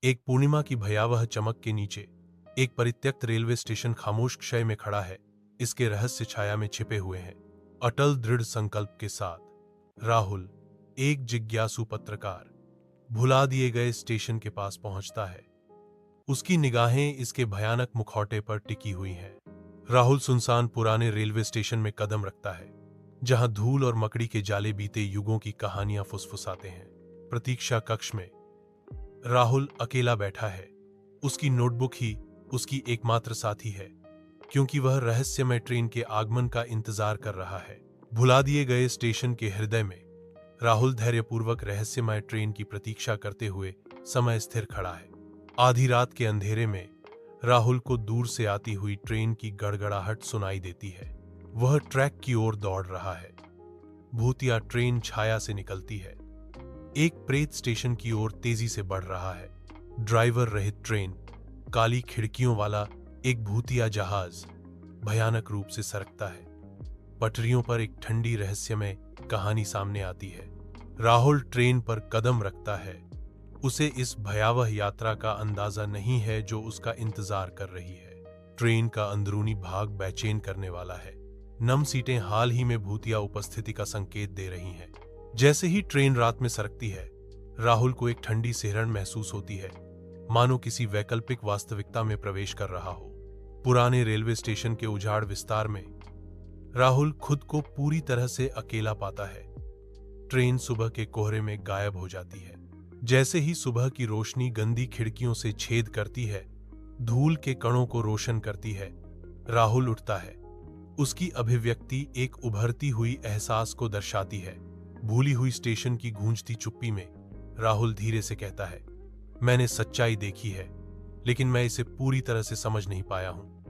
एक पूर्णिमा की भयावह चमक के नीचे एक परित्यक्त रेलवे स्टेशन खामोश क्षय में खड़ा है। इसके रहस्य छाया में छिपे हुए हैं। अटल दृढ़ संकल्प के साथ राहुल, एक जिज्ञासु पत्रकार, भुला दिए गए स्टेशन के पास पहुंचता है। उसकी निगाहें इसके भयानक मुखौटे पर टिकी हुई हैं। राहुल सुनसान पुराने रेलवे स्टेशन में कदम रखता है, जहां धूल और मकड़ी के जाले बीते युगों की कहानियां फुसफुसाते हैं। प्रतीक्षा कक्ष में राहुल अकेला बैठा है। उसकी नोटबुक ही उसकी एकमात्र साथी है, क्योंकि वह रहस्यमय ट्रेन के आगमन का इंतजार कर रहा है। भुला दिए गए स्टेशन के हृदय में राहुल धैर्यपूर्वक रहस्यमय ट्रेन की प्रतीक्षा करते हुए समय स्थिर खड़ा है। आधी रात के अंधेरे में राहुल को दूर से आती हुई ट्रेन की गड़गड़ाहट सुनाई देती है। वह ट्रैक की ओर दौड़ रहा है। भूतिया ट्रेन छाया से निकलती है। एक प्रेत स्टेशन की ओर तेजी से बढ़ रहा है। ड्राइवर रहित ट्रेन, काली खिड़कियों वाला एक भूतिया जहाज भयानक रूप से सरकता है। पटरियों पर एक ठंडी रहस्यमय कहानी सामने आती है। राहुल ट्रेन पर कदम रखता है। उसे इस भयावह यात्रा का अंदाजा नहीं है जो उसका इंतजार कर रही है। ट्रेन का अंदरूनी भाग बेचैन करने वाला है। नम सीटें हाल ही में भूतिया उपस्थिति का संकेत दे रही हैं। जैसे ही ट्रेन रात में सरकती है, राहुल को एक ठंडी सिहरन महसूस होती है, मानो किसी वैकल्पिक वास्तविकता में प्रवेश कर रहा हो। पुराने रेलवे स्टेशन के उजाड़ विस्तार में राहुल खुद को पूरी तरह से अकेला पाता है। ट्रेन सुबह के कोहरे में गायब हो जाती है। जैसे ही सुबह की रोशनी गंदी खिड़कियों से छेद करती है, धूल के कणों को रोशन करती है, राहुल उठता है। उसकी अभिव्यक्ति एक उभरती हुई एहसास को दर्शाती है। भूली हुई स्टेशन की गूंजती चुप्पी में राहुल धीरे से कहता है, मैंने सच्चाई देखी है, लेकिन मैं इसे पूरी तरह से समझ नहीं पाया हूं।